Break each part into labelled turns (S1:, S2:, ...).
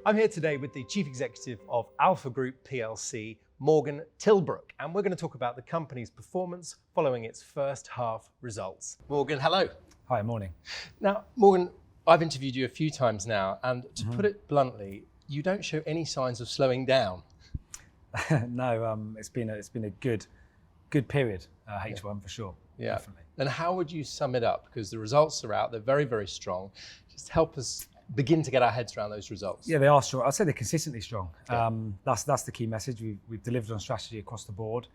S1: I'm here today with the Chief Executive of Alpha Group PLC, Morgan Tillbrook, and we're going to talk about the company's performance following its first half results. Morgan, hello.
S2: Hi, morning.
S1: Now, Morgan, I've interviewed you a few times now, and to put it bluntly, you don't show any signs of slowing down.
S2: No, it's been a good period, H1 for sure.
S1: Yeah,
S2: definitely.
S1: And how would you sum it up? Because the results are out, they're very, very strong. Just help us begin to get our heads around those results.
S2: Yeah, they are strong. I'd say they're consistently strong.
S1: Yeah.
S2: That's the key message. We've delivered on strategy across the board.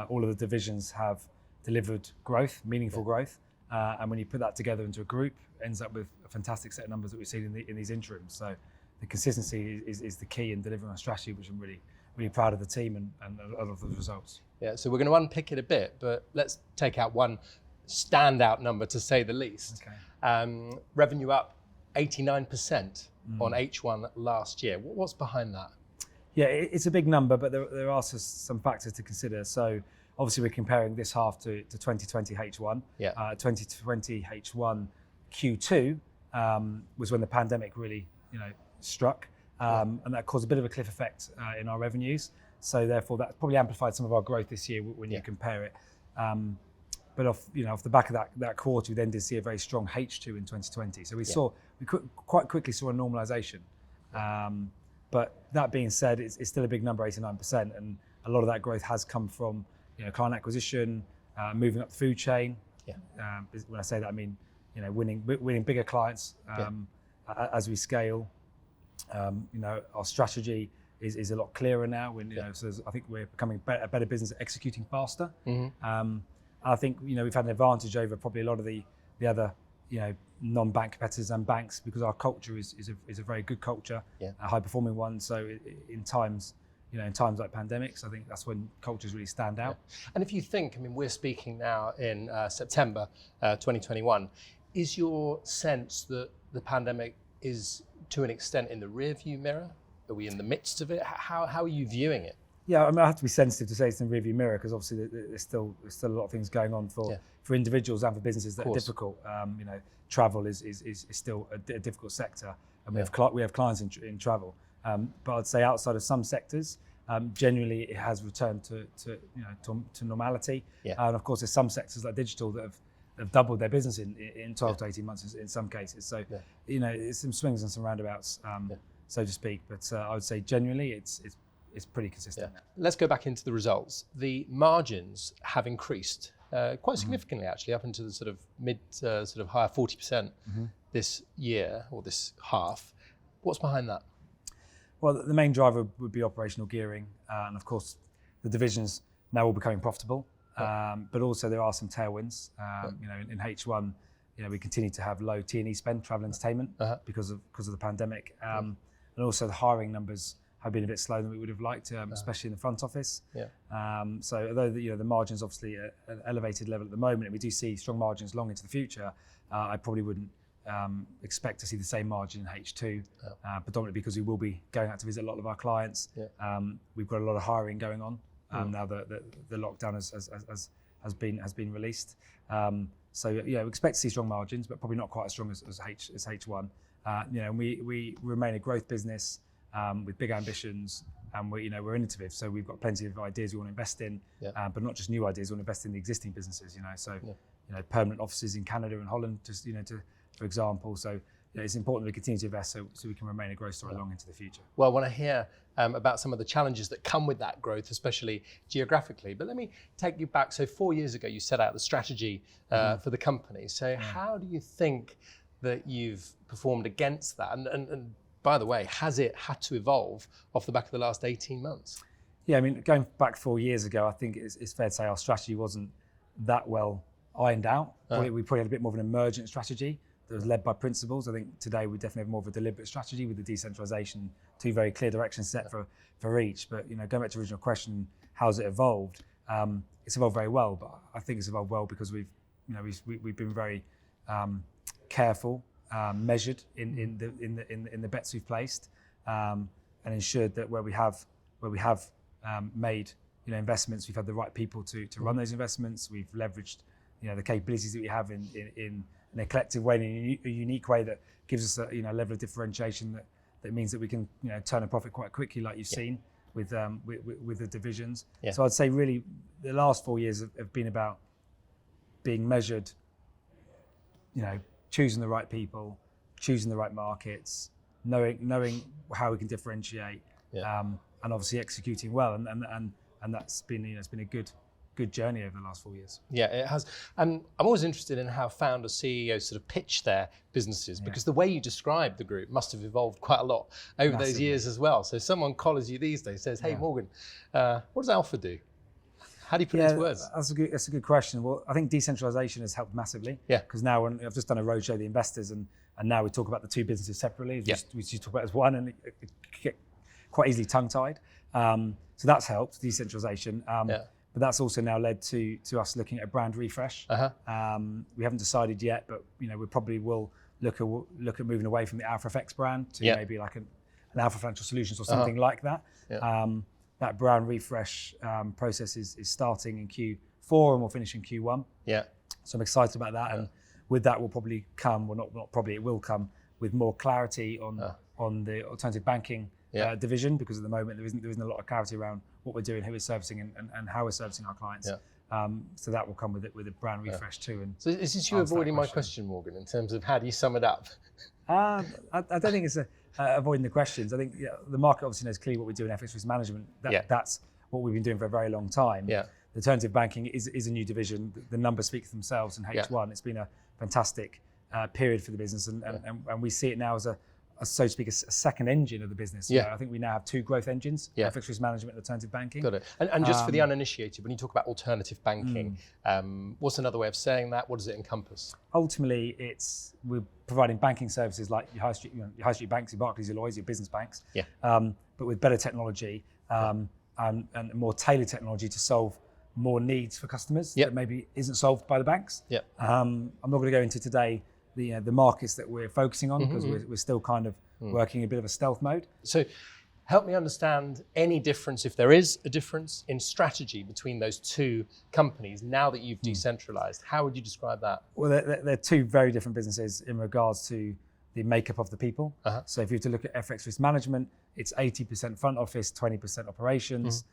S2: All of the divisions have delivered growth, meaningful growth. And when you put that together into a group, it ends up with a fantastic set of numbers that we've seen in these interims. So the consistency is the key in delivering on strategy, which I'm really proud of the team and a lot of the results.
S1: Yeah, so we're going to unpick it a bit, but let's take out one standout number to say the least.
S2: Okay.
S1: Revenue up 89% on H1 last year. What's behind that?
S2: Yeah, it's a big number, but there are some factors to consider. So obviously we're comparing this half to 2020 H1.
S1: Yeah.
S2: 2020 H1 Q2 was when the pandemic really struck, and that caused a bit of a cliff effect in our revenues. So therefore that probably amplified some of our growth this year when you compare it. But off the back of that quarter, we then did see a very strong H2 in 2020. So we quite quickly saw a normalization. But that being said, it's still a big number, 89%, and a lot of that growth has come from client acquisition, moving up the food chain.
S1: Yeah.
S2: When I say that, I mean winning bigger clients as we scale. Our strategy is a lot clearer now. So I think we're becoming a better business at executing faster. I think we've had an advantage over probably a lot of the other non-bank competitors and banks because our culture is a very good culture, a high-performing one. So in times like pandemics, I think that's when cultures really stand out.
S1: Yeah. And if you think, we're speaking now in September 2021, is your sense that the pandemic is to an extent in the rearview mirror? Are we in the midst of it? How are you viewing it?
S2: Yeah, I have to be sensitive to say it's in the rearview mirror because obviously there's still a lot of things going on for individuals and for businesses that are difficult. Travel is still a difficult sector, and we have clients in travel. But I'd say outside of some sectors, generally it has returned to normality. Yeah. And of course, there's some sectors like digital that have doubled their business in 12 to 18 months in some cases. So it's some swings and some roundabouts, so to speak. But I would say generally it's pretty consistent.
S1: Yeah. Let's go back into the results. The margins have increased quite significantly, actually, up into the sort of mid, higher 40% this year or this half. What's behind that?
S2: Well, the main driver would be operational gearing, and of course, the divisions now all becoming profitable. But also there are some tailwinds. In H1, we continue to have low T&E spend, travel and entertainment, because of the pandemic, and also the hiring numbers have been a bit slower than we would have liked, especially in the front office. So although the margins obviously at an elevated level at the moment, and we do see strong margins long into the future, I probably wouldn't expect to see the same margin in H2, predominantly because we will be going out to visit a lot of our clients. We've got a lot of hiring going on now that the lockdown has been released. So we expect to see strong margins, but probably not quite as strong as H1. We remain a growth business with big ambitions, and we're innovative. So we've got plenty of ideas we want to invest in, but not just new ideas. We want to invest in the existing businesses. Permanent offices in Canada and Holland, for example. So it's important that we continue to invest so we can remain a growth story long into the future.
S1: Well, I want to hear about some of the challenges that come with that growth, especially geographically. But let me take you back. So 4 years ago, you set out the strategy for the company. So how do you think that you've performed against that? And by the way, has it had to evolve off the back of the last 18 months?
S2: Yeah, going back 4 years ago, I think it's fair to say our strategy wasn't that well ironed out. We probably had a bit more of an emergent strategy that was led by principles. I think today we definitely have more of a deliberate strategy with the decentralization, two very clear directions set for each. But going back to the original question, how's it evolved? It's evolved very well, but I think it's evolved well because we've been very careful, measured in the bets we've placed, and ensured that where we have made investments, we've had the right people to run those investments. We've leveraged the capabilities that we have in a collective way, in a unique way that gives us a level of differentiation that that means that we can turn a profit quite quickly, like you've seen with the divisions.
S1: Yeah.
S2: So I'd say really the last 4 years have been about being measured, choosing the right people, choosing the right markets, knowing how we can differentiate, and obviously executing well, and that's been it's been a good journey over the last 4 years.
S1: Yeah, it has. And I'm always interested in how founders, CEOs sort of pitch their businesses, because the way you describe the group must have evolved quite a lot over those years as well. So someone collars you these days, says, hey, Morgan, what does Alpha do? How do you put it into words?
S2: That's a good question. Well, I think decentralization has helped massively.
S1: Yeah.
S2: Because now I've just done a roadshow with the investors, and now we talk about the two businesses separately. We used to talk about it as one, and it get quite easily tongue-tied. So that's helped, decentralization. But that's also now led to us looking at a brand refresh. We haven't decided yet, but we probably will look at moving away from the AlphaFX brand to maybe like an Alpha Financial Solutions or something like that. That brand refresh process is starting in Q4 and we'll finish in Q1. So I'm excited about that, and with that will probably come, well not probably, it will come with more clarity on the alternative banking division, because at the moment there isn't a lot of clarity around what we're doing, who we're servicing, and how we're servicing our clients. So that will come with a brand refresh too. And
S1: so is this you avoiding my question, Morgan, in terms of how do you sum it up?
S2: I don't think it's avoiding the questions. I think the market obviously knows clearly what we do in FX risk management. That's what we've been doing for a very long time. The alternative banking is a new division. The numbers speak for themselves in H1. It's been a fantastic period for the business, and we see it now as so to speak, a second engine of the business. I think we now have two growth engines, FX risk management and alternative banking.
S1: Got it. And just for the uninitiated, when you talk about alternative banking, what's another way of saying that? What does it encompass?
S2: Ultimately, we're providing banking services like your high street banks, your Barclays, your Lloyds, your business banks, but with better technology and more tailored technology to solve more needs for customers that maybe isn't solved by the banks. I'm not going to go into today the markets that we're focusing on, because we're still kind of working a bit of a stealth mode.
S1: So help me understand any difference, if there is a difference, in strategy between those two companies now that you've decentralized. How would you describe that?
S2: Well, they're two very different businesses in regards to the makeup of the people. So if you were to look at FX risk management, it's 80% front office, 20% operations.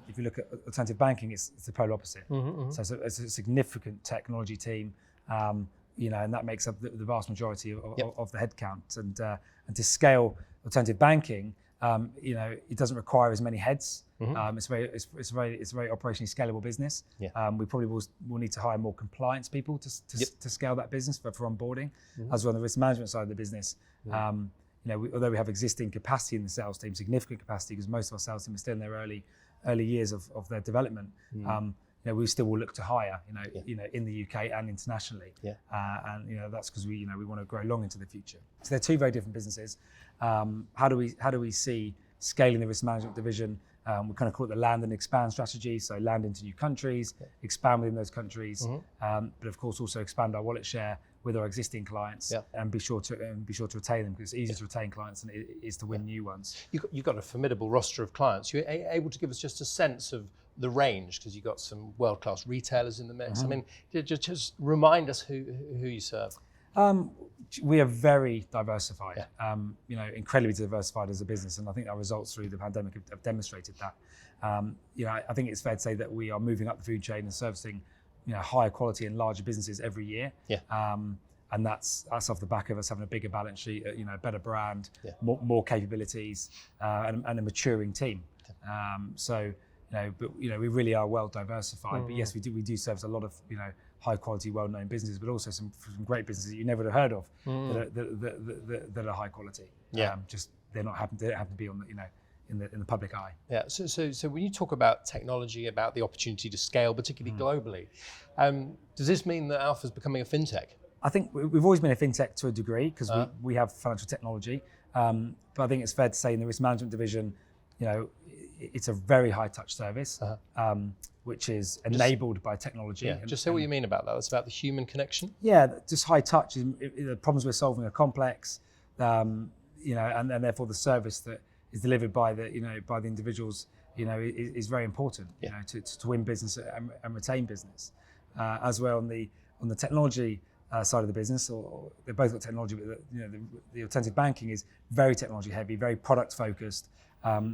S2: If you look at alternative banking, it's the polar opposite. So it's a significant technology team. And that makes up the vast majority of the headcount. And to scale alternative banking, it doesn't require as many heads. It's a very operationally scalable business. We probably will need to hire more compliance people to scale that business for onboarding, as well on the risk management side of the business. Although we have existing capacity in the sales team, significant capacity, because most of our sales team are still in their early years of their development. We still will look to hire, in the UK and internationally, and that's because we want to grow long into the future. So they're two very different businesses. How do we see scaling the risk management division? We kind of call it the land and expand strategy. So land into new countries, expand within those countries, but of course also expand our wallet share with our existing clients, and be sure to retain them, because it's easier to retain clients than it is to win new ones.
S1: You've got a formidable roster of clients. You're able to give us just a sense of the range, because you've got some world-class retailers in the mix. I mean, just remind us who you serve.
S2: We are very diversified, incredibly diversified as a business, and I think our results through the pandemic have demonstrated that. I think it's fair to say that we are moving up the food chain and servicing higher quality and larger businesses every year. And that's off the back of us having a bigger balance sheet, a better brand, more capabilities, and a maturing team. But we really are well diversified. But yes, we do service a lot of high quality, well-known businesses, but also some great businesses that you never would have heard of that are high quality. Just they don't happen to be on in the public eye.
S1: So when you talk about technology, about the opportunity to scale, particularly globally, does this mean that Alpha's becoming a fintech?
S2: I think we've always been a fintech to a degree, because we have financial technology. But I think it's fair to say in the risk management division, it's a very high touch service, which is enabled by technology.
S1: Just say what you mean about that. That's about the human connection.
S2: Just high touch. The problems we're solving are complex, and therefore the service that is delivered by the individuals, is very important. To win business and retain business. As well on the technology side of the business, or they've both got technology, but the alternative banking is very technology heavy, very product focused,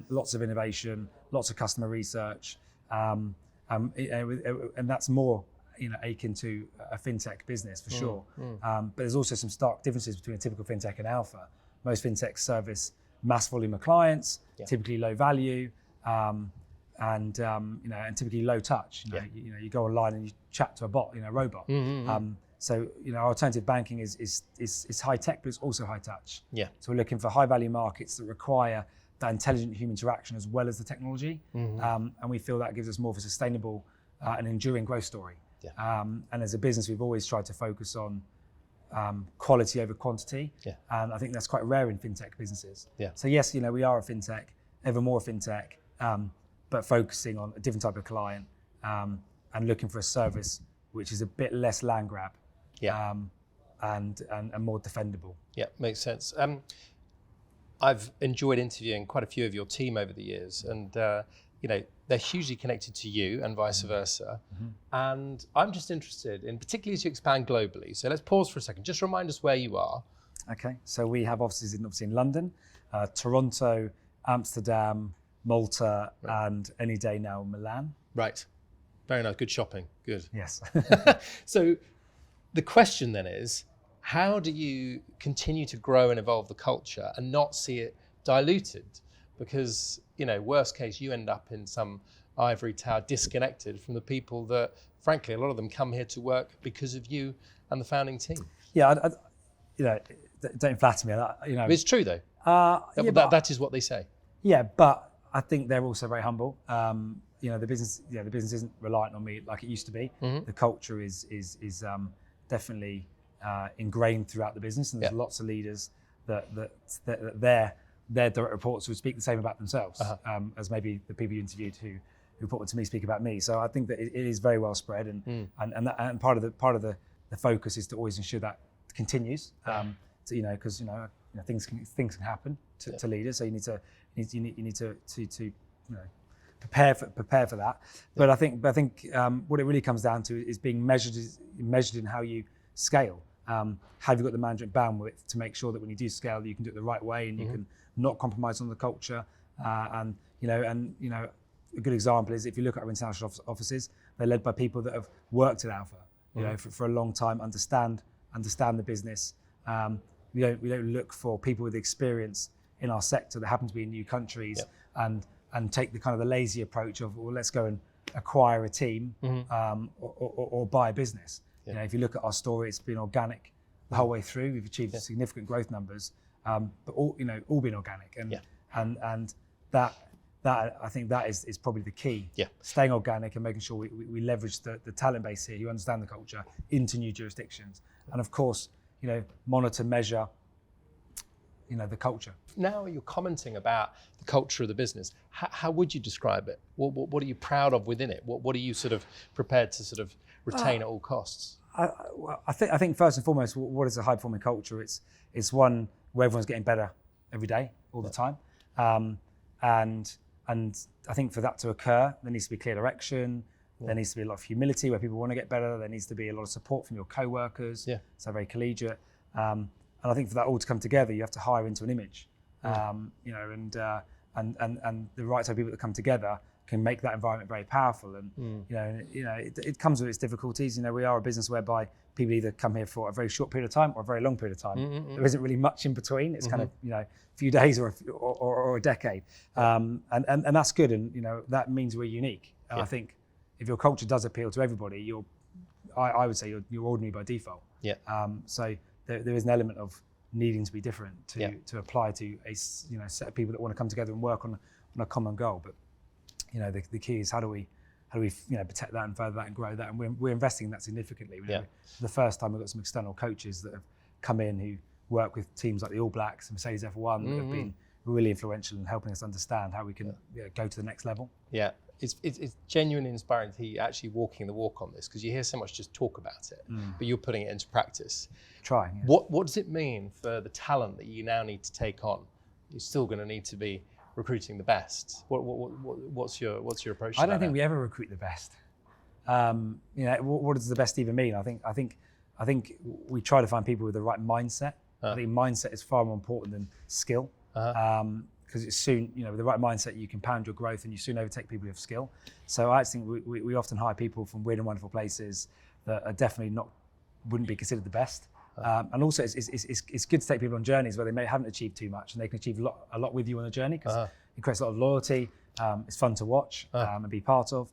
S2: lots of innovation, lots of customer research, and that's more akin to a fintech business for sure. But there's also some stark differences between a typical fintech and alpha. Most fintechs service mass volume of clients, typically low value, and typically low touch. You go online and you chat to a bot, a robot. So alternative banking is high tech, but it's also high touch. So we're looking for high value markets that require that intelligent human interaction as well as the technology, and we feel that gives us more of a sustainable and enduring growth story. And as a business, we've always tried to focus on quality over quantity, and I think that's quite rare in fintech businesses. So yes, we are a fintech, ever more a fintech, but focusing on a different type of client, and looking for a service which is a bit less land grab, and more defendable.
S1: Makes sense. I've enjoyed interviewing quite a few of your team over the years, and they're hugely connected to you and vice versa. And I'm just interested in, particularly as you expand globally. So let's pause for a second. Just remind us where you are.
S2: Okay. So we have offices obviously in London, Toronto, Amsterdam, Malta, and any day now Milan.
S1: Right. Very nice. Good shopping. Good.
S2: Yes.
S1: So the question then is, how do you continue to grow and evolve the culture and not see it diluted? Because, worst case, you end up in some ivory tower disconnected from the people that, frankly, a lot of them come here to work because of you and the founding team.
S2: Yeah, don't flatter me.
S1: It's true though. That is what they say.
S2: Yeah, but I think they're also very humble. The business isn't reliant on me like it used to be. The culture is definitely ingrained throughout the business, and there's lots of leaders that their direct reports would speak the same about themselves as maybe the people you interviewed who reported to me speak about me. So I think that it is very well spread, and part of the focus is to always ensure that continues. Because things can happen to leaders, so you need to prepare for that. But I think what it really comes down to is being measured in how you scale. Have you got the management bandwidth to make sure that when you do scale, you can do it the right way, and you can not compromise on the culture. And a good example is if you look at our international offices, they're led by people that have worked at Alpha, for a long time, understand the business. We don't look for people with experience in our sector that happen to be in new countries and take the kind of the lazy approach of, well, let's go and acquire a team or buy a business. If you look at our story, it's been organic the whole way through. We've achieved significant growth numbers, but all been organic, and that I think that is probably the key. Staying organic and making sure we leverage the talent base here, who understand the culture, into new jurisdictions, and of course, monitor, measure, the culture.
S1: Now you're commenting about the culture of the business. How would you describe it? What are you proud of within it? What are you sort of prepared to sort of retain at all costs?
S2: I think first and foremost, what is a high performing culture? It's one where everyone's getting better every day, all the time, and I think for that to occur, there needs to be clear direction. There needs to be a lot of humility where people want to get better. There needs to be a lot of support from your co-workers. So very collegiate. And I think for that all to come together, you have to hire into an image. And the right type of people that come together can make that environment very powerful. And it comes with its difficulties. We are a business whereby people either come here for a very short period of time or a very long period of time. There isn't really much in between. It's kind of a few days or a decade, and that's good. And that means we're unique. I think if your culture does appeal to everybody, I would say you're ordinary by default. So there is an element of needing to be different to apply to a set of people that want to come together and work on a common goal. But the key is how do we protect that and further that and grow that, and we're investing in that significantly. For the first time, we've got some external coaches that have come in who work with teams like the All Blacks and Mercedes F1 that have been really influential in helping us understand how we can go to the next level. It's
S1: genuinely inspiring to hear you actually walking the walk on this, because you hear so much just talk about it, but you're putting it into practice.
S2: Trying.
S1: What does it mean for the talent that you now need to take on? You're still going to need to be recruiting the best. What's your approach to that?
S2: I don't think we ever recruit the best. What does the best even mean? I think I think we try to find people with the right mindset. I think mindset is far more important than skill. Because it's soon, with the right mindset, you can pound your growth and you soon overtake people with skill. So I think we often hire people from weird and wonderful places that are definitely wouldn't be considered the best. And also it's good to take people on journeys where they haven't achieved too much and they can achieve a lot with you on a journey, because it creates a lot of loyalty. It's fun to watch and be part of.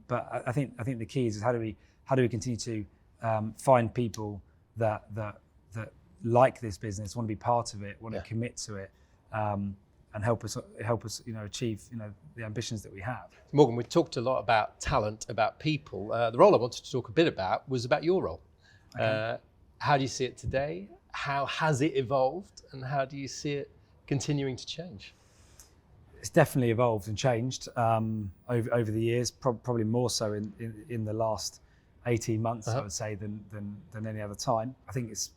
S2: But I think the key is how do we continue to find people that like this business, want to be part of it, want to commit to it, and help us achieve the ambitions that we have.
S1: Morgan, we talked a lot about talent, about people. The role I wanted to talk a bit about was about your role. Okay. How do you see it today? How has it evolved, and how do you see it continuing to change?
S2: It's definitely evolved and changed over the years, probably more so in the last 18 months, I would say, than any other time. I think it's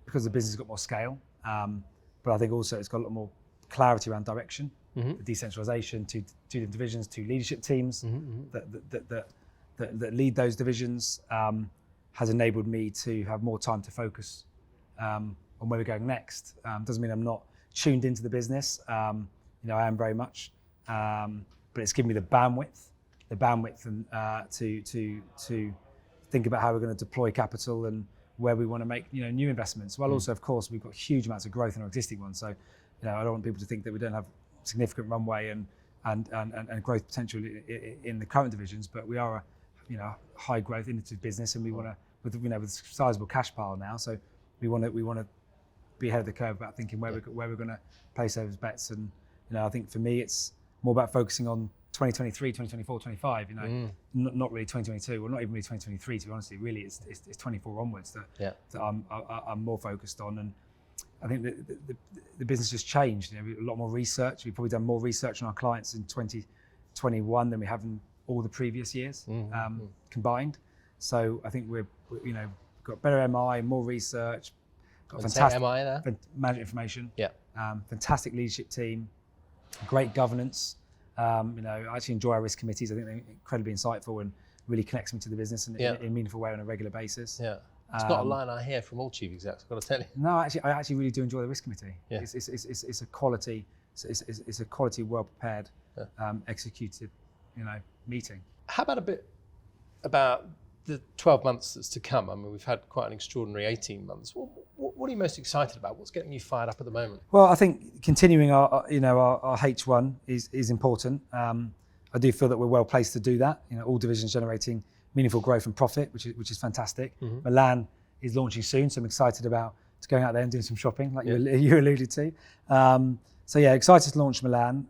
S2: because the business has got more scale, but I think also it's got a lot more clarity around direction, the decentralization, two divisions, two leadership teams that lead those divisions, has enabled me to have more time to focus on where we're going next. Doesn't mean I'm not tuned into the business. I am very much, but it's given me the bandwidth and to think about how we're going to deploy capital and where we want to make new investments. Well, also of course we've got huge amounts of growth in our existing ones. So I don't want people to think that we don't have significant runway and growth potential in the current divisions, but we are a high growth innovative business, and we want to with sizable cash pile now. So we want to be ahead of the curve about thinking where we're going to place those bets. And I think for me it's more about focusing on 2023, 2024, 25. Not really 2022, or not even really 2023. To be honest, really it's 24 onwards that I'm more focused on. And I think the business has changed. A lot more research. We've probably done more research on our clients in 2021 than we have in all the previous years combined. So I think we've got better MI, more research, got fantastic
S1: MI there.
S2: Management information.
S1: Yeah.
S2: Fantastic leadership team, great governance. I actually enjoy our risk committees. I think they're incredibly insightful and really connects me to the business in a meaningful way on a regular basis.
S1: Yeah. It's not a line I hear from all chief execs, I've got to tell you.
S2: No, I actually really do enjoy the risk committee. Yeah. It's a quality, well prepared, executed, meeting.
S1: How about a bit about the 12 months that's to come? I mean, we've had quite an extraordinary 18 months. What are you most excited about? What's getting you fired up at the moment?
S2: Well, I think continuing our H1 is important. I do feel that we're well placed to do that. All divisions generating meaningful growth and profit, which is fantastic. Milan is launching soon, so I'm excited about going out there and doing some shopping, like you alluded to. So excited to launch Milan.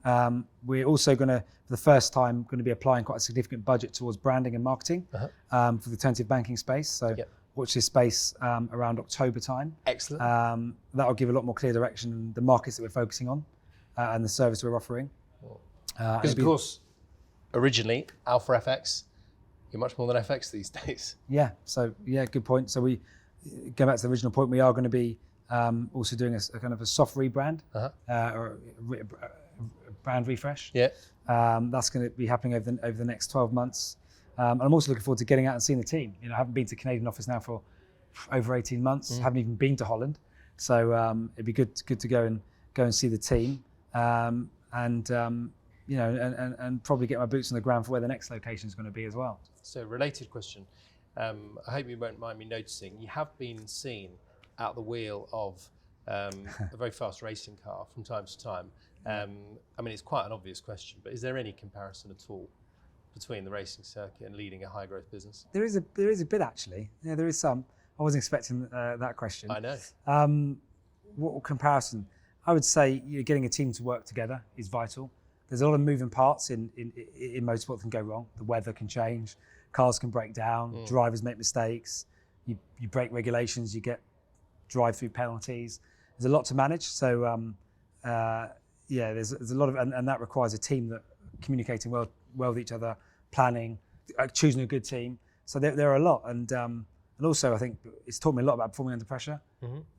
S2: We're also going to, for the first time, going to be applying quite a significant budget towards branding and marketing for the alternative banking space. So watch this space around October time.
S1: Excellent.
S2: That'll give a lot more clear direction in the markets that we're focusing on and the service we're offering.
S1: Because of course, originally, Alpha FX, you're much more than FX these days.
S2: Yeah, so good point. So we go back to the original point, we are going to be also doing a kind of a soft rebrand or a brand refresh.
S1: Yeah.
S2: That's going to be happening over the next 12 months. And I'm also looking forward to getting out and seeing the team. I haven't been to Canadian office now for over 18 months. Haven't even been to Holland. So it'd be good to go and see the team. And probably get my boots on the ground for where the next location is going to be as well.
S1: So related question. I hope you won't mind me noticing, you have been seen at the wheel of a very fast racing car from time to time. I mean, it's quite an obvious question, but is there any comparison at all between the racing circuit and leading a high growth business?
S2: There is a bit actually. Yeah, there is some. I wasn't expecting that question.
S1: I know.
S2: What comparison? I would say getting a team to work together is vital. There's a lot of moving parts in motorsport that can go wrong. The weather can change, cars can break down, drivers make mistakes, you break regulations, you get drive-through penalties. There's a lot to manage. So there's a lot of, and that requires a team that communicating well with each other, planning, choosing a good team. So there are a lot, and also I think it's taught me a lot about performing under pressure.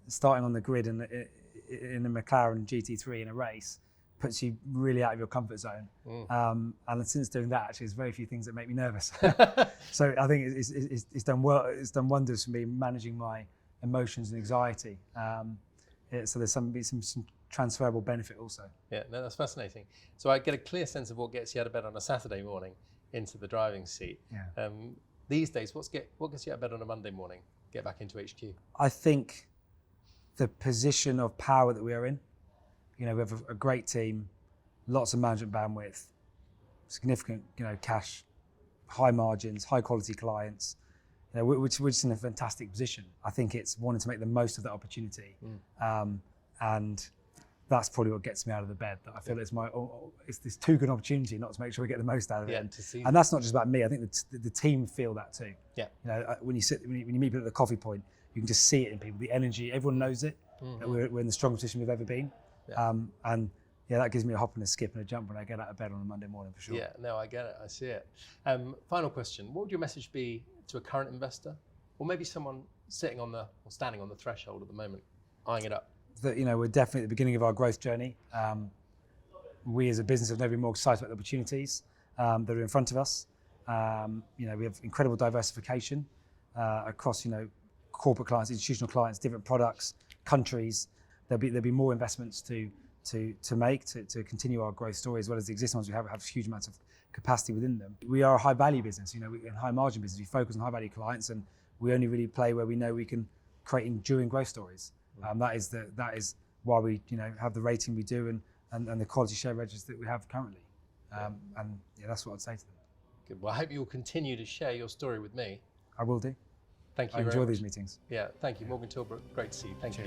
S2: Starting on the grid in a McLaren GT3 in a race, puts you really out of your comfort zone. And since doing that, actually, there's very few things that make me nervous. So I think it's done well. It's done wonders for me managing my emotions and anxiety. So there's some transferable benefit also.
S1: Yeah, no, that's fascinating. So I get a clear sense of what gets you out of bed on a Saturday morning into the driving seat.
S2: Yeah.
S1: These days, what gets you out of bed on a Monday morning? Get back into HQ.
S2: I think the position of power that we are in. We have a great team, lots of management bandwidth, significant, cash, high margins, high quality clients. We're just in a fantastic position. I think it's wanting to make the most of that opportunity, and that's probably what gets me out of the bed. That I feel it's this too good an opportunity not to make sure we get the most out of it. And that's not just about me. I think the team feel that too. Yeah. When you meet people at the coffee point, you can just see it in people. The energy, everyone knows it. That we're in the strongest position we've ever been. Yeah. And that gives me a hop and a skip and a jump when I get out of bed on a Monday morning for sure.
S1: Yeah, no, I get it. I see it. Final question: what would your message be to a current investor, or maybe someone standing on the threshold at the moment, eyeing it up?
S2: That we're definitely at the beginning of our growth journey. We as a business have never been more excited about the opportunities that are in front of us. We have incredible diversification across corporate clients, institutional clients, different products, countries. There'll be more investments to make to continue our growth story, as well as the existing ones we have huge amounts of capacity within them. We are a high value business, we're a high margin business. We focus on high value clients, and we only really play where we know we can create enduring growth stories. That is why we have the rating we do and the quality share register that we have currently. That's what I'd say to them.
S1: Good. Well, I hope you'll continue to share your story with me.
S2: I will do.
S1: Thank you.
S2: I enjoy these meetings.
S1: Yeah, thank you, Morgan Tillbrook. Great to see you. Thank you.